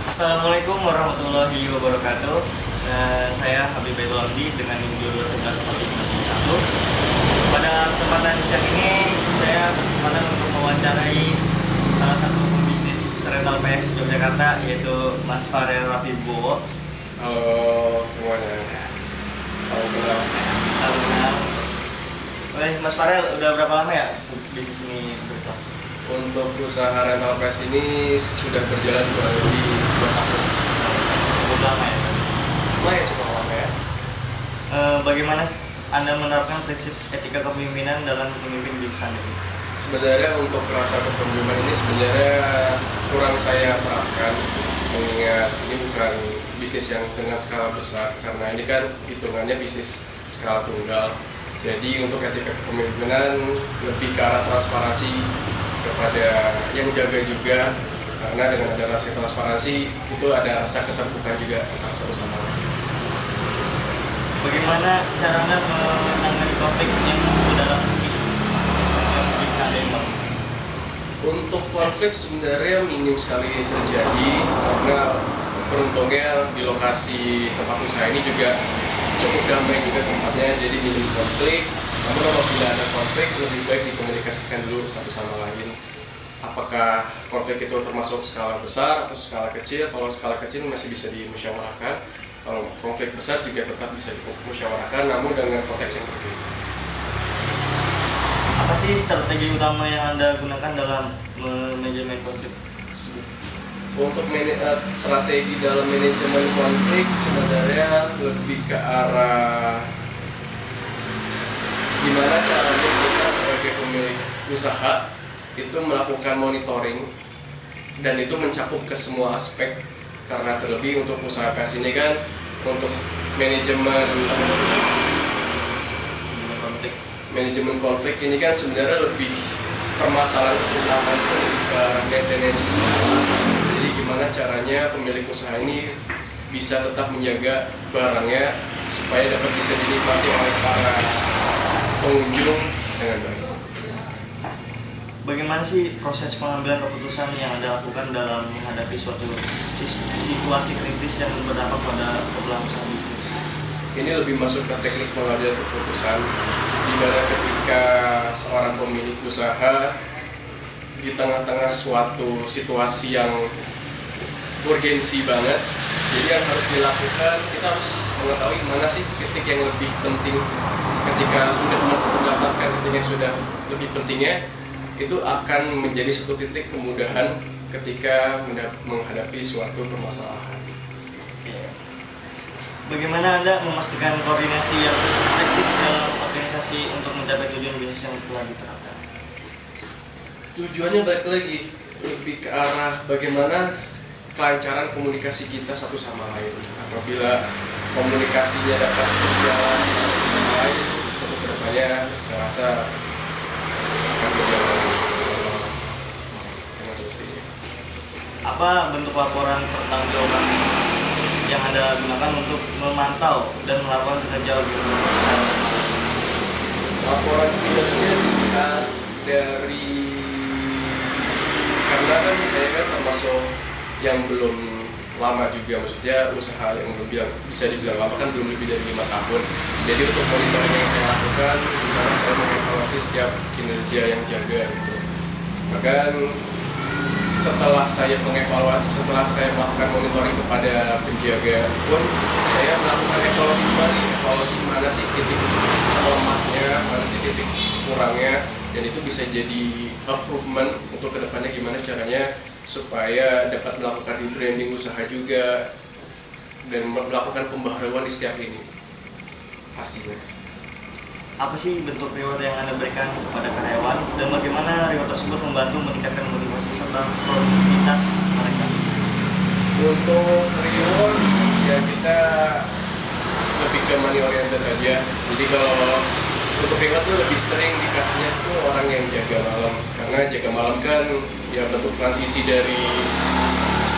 Assalamualaikum warahmatullahi wabarakatuh. Saya Habib Baitul Hamdi dengan NIM 21141. Pada kesempatan siang ini saya berkesempatan untuk mewawancarai salah satu pembisnis rental PS Yogyakarta, yaitu Mas Farel Rafibowo. Halo semuanya, salam kenal. Salam kenal. Mas Farel, udah berapa lama ya bisnis ini berlangsung? Untuk usaha rental PS ini sudah berjalan kurang lebih 2 tahun. Cukup lama ya? Lumayan cukup lama ya. Bagaimana Anda menerapkan prinsip etika kepemimpinan dalam memimpin bisnis Anda ini? Sebenarnya untuk rasa kepemimpinan ini sebenarnya kurang saya terapkan, mengingat ini bukan bisnis yang dengan skala besar, karena ini kan hitungannya bisnis skala tunggal. Jadi untuk etika kepemimpinan lebih ke arah transparansi kepada yang jaga juga, karena dengan ada rasa transparansi itu ada rasa keterbukaan juga antara satu sama lain. Bagaimana cara Anda menangani konflik yang dalam yang bisa Anda bangun? Untuk konflik sebenarnya minim sekali terjadi, karena beruntungnya di lokasi tempat usaha ini juga cukup damai juga tempatnya, jadi minim konflik. Namun apabila ada konflik, lebih baik dikomunikasikan dulu satu sama lain. Apakah konflik itu termasuk skala besar atau skala kecil? Kalau skala kecil masih bisa dimusyawarahkan. Kalau konflik besar juga tetap bisa dimusyawarahkan, namun dengan konteks yang berbeda. Apa sih strategi utama yang Anda gunakan dalam manajemen konflik tersebut? Untuk strategi dalam manajemen konflik sebenarnya lebih ke arah gimana caranya kita sebagai pemilik usaha itu melakukan monitoring, dan itu mencakup ke semua aspek, karena terlebih untuk usaha PS ini kan untuk manajemen konflik ini kan sebenarnya lebih permasalahan utama itu lebih ke maintenance. Jadi gimana caranya pemilik usaha ini bisa tetap menjaga barangnya supaya dapat bisa dinikmati oleh para pengunjung dengan baik. Bagaimana sih proses pengambilan keputusan yang Anda lakukan dalam menghadapi suatu situasi kritis yang berdampak pada keberlangsungan bisnis? Ini lebih masuk ke teknik pengambilan keputusan, di mana ketika seorang pemilik usaha di tengah-tengah suatu situasi yang urgensi banget, jadi yang harus dilakukan, kita harus mengetahui mana sih titik yang lebih penting. Ketika sudah mendapatkan titik yang sudah lebih pentingnya, itu akan menjadi satu titik kemudahan ketika menghadapi suatu permasalahan. Bagaimana Anda memastikan koordinasi yang efektif dalam organisasi untuk mencapai tujuan bisnis yang telah diterapkan? Tujuannya balik lagi lebih ke arah bagaimana kelancaran komunikasi kita satu sama lain. Apabila komunikasinya dapat berjalan satu sama lain, untuk kedepannya saya rasa akan berjalan dengan semestinya. Apa bentuk laporan pertanggungjawaban yang Anda gunakan untuk memantau dan melakukan kinerja organisasi? Laporan kinerja dilihat dari, karena kan saya kan termasuk yang belum lama juga, maksudnya usaha yang belum bisa dibilang lama kan belum lebih dari 5 tahun. Jadi untuk monitoring yang saya lakukan, dimana saya mengevaluasi setiap kinerja yang jaga gitu. Bahkan setelah saya melakukan monitoring kepada penjaga pun, saya melakukan evaluasi kembali, evaluasi mana sih titik lemahnya, mana sih titik kurangnya, dan itu bisa jadi improvement untuk kedepannya gimana caranya supaya dapat melakukan rebranding usaha juga dan melakukan pembaharuan di setiap ini pastinya. Apa sih bentuk reward yang Anda berikan kepada karyawan dan bagaimana reward tersebut membantu meningkatkan motivasi serta produktivitas mereka? Untuk reward ya kita lebih ke money oriented aja. Jadi kalau untuk reward tuh lebih sering dikasihnya tuh orang yang jaga malam, karena jaga malam kan ya bentuk transisi dari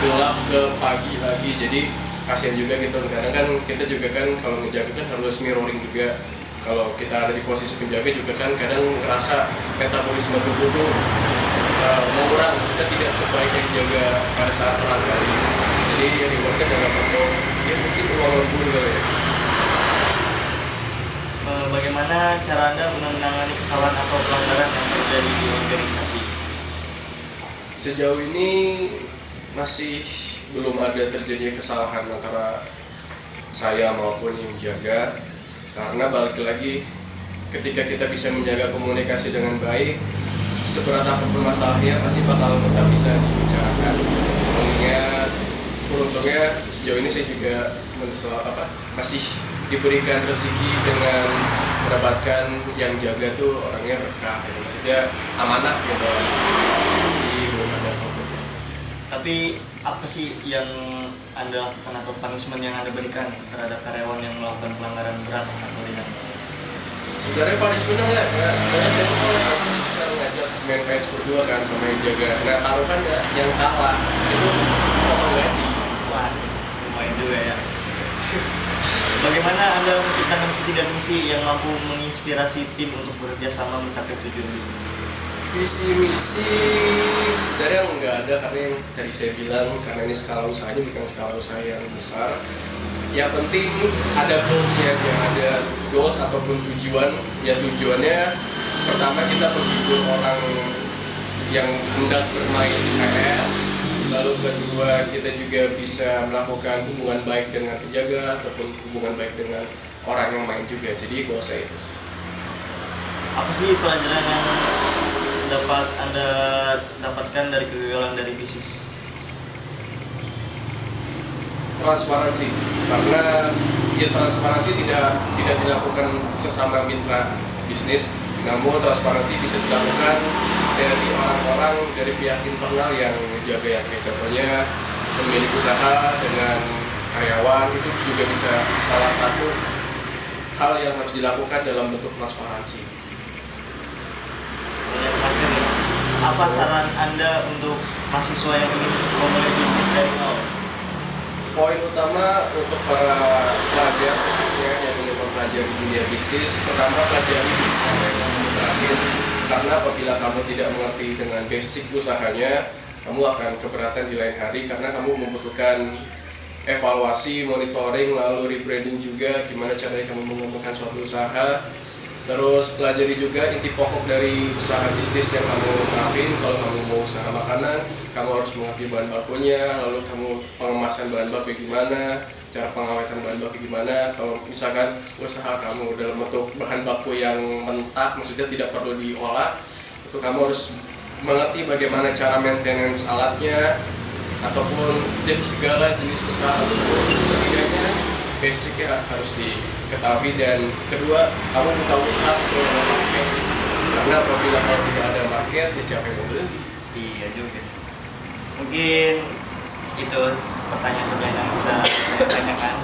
gelap ke pagi lagi, jadi kasihan juga gitu. Kadang kan kita juga kan kalau menjaga kan harus mirroring juga. Kalau kita ada di posisi penjaga juga kan kadang ngerasa metabolisme tubuh tuh mengurang, sudah tidak sebaik yang dijaga pada saat perang kali. Jadi rewardnya dalam bentuk ya mungkin uang lembur kali ya. Bagaimana cara Anda menangani kesalahan atau pelanggaran yang terjadi di organisasi? Sejauh ini masih belum ada terjadi kesalahan antara saya maupun yang jaga, karena balik lagi ketika kita bisa menjaga komunikasi dengan baik, seberat apapun masalahnya pasti bakal tetap bisa dibicarakan. Mengingat beruntungnya sejauh ini saya juga masih diberikan rezeki dengan mendapatkan yang jaga tuh orangnya berkah, gitu. Maksudnya amanah gitu. Jadi belum ada konflik. Tapi apa sih yang Anda lakukan atau punishment yang Anda berikan terhadap karyawan yang melakukan pelanggaran berat atau ringan? Sebenarnya punishmentnya nggak ada. Sebenarnya saya tuh suka ngajak main PS berdua kan sama yang jaga. Nah taruhan ya yang kalah itu potong gaji. Wah, lumayan juga ya. Bagaimana Anda menciptakan visi dan misi yang mampu menginspirasi tim untuk bekerja sama mencapai tujuan bisnis? Visi misi sebenarnya nggak ada, karena yang tadi saya bilang, karena ini skala usahanya bukan skala usaha yang besar. Yang penting ada goalsnya aja, ada goals ataupun tujuan. Ya tujuannya pertama kita menghibur orang yang hendak bermain PS, lalu kedua kita juga bisa melakukan hubungan baik dengan penjaga ataupun hubungan baik dengan orang yang main juga. Jadi goals saya itu sih. Apa sih pelajaran yang dapat Anda dapatkan dari kegagalan dari bisnis? Transparansi, karena ya transparansi tidak dilakukan sesama mitra bisnis, namun transparansi bisa dilakukan dari orang-orang dari pihak internal yang jaga, ya kayak contohnya pemilik usaha dengan karyawan, itu juga bisa salah satu hal yang harus dilakukan dalam bentuk transparansi. Yang terakhir nih, apa saran Anda untuk mahasiswa yang ingin memulai bisnis dari nol? Poin utama untuk para pelajar khususnya yang ingin mempelajari dunia bisnis, pertama pelajari bisnis Anda yang kamu terapin, karena apabila kamu tidak mengerti dengan basic usahanya, kamu akan keberatan di lain hari, karena kamu membutuhkan evaluasi, monitoring, lalu rebranding juga, gimana caranya kamu mengembangkan suatu usaha. Terus pelajari juga inti pokok dari usaha bisnis yang kamu terapin. Kalau kamu mau usaha makanan, kamu harus mengerti bahan bakunya, lalu kamu pengemasan bahan baku gimana, cara pengawetan bahan baku gimana. Kalau misalkan usaha kamu dalam bentuk bahan baku yang mentah, maksudnya tidak perlu diolah, itu kamu harus mengerti bagaimana cara maintenance alatnya, ataupun jadi segala jenis usaha itu setidaknya basicnya harus diketahui. Dan kedua, kamu buka usaha sesuai dengan market, karena apabila kalau tidak ada market, ya siapa yang mau beli? Iya juga sih. Mungkin itu pertanyaan-pertanyaan yang bisa saya tanyakan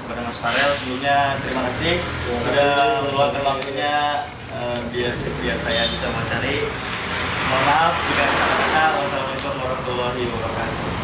kepada Mas Farel. Sebelumnya terima kasih sudah meluangkan waktunya biar saya bisa mencari. Mohon maaf jika ada salah kata. Wassalamualaikum warahmatullahi wabarakatuh.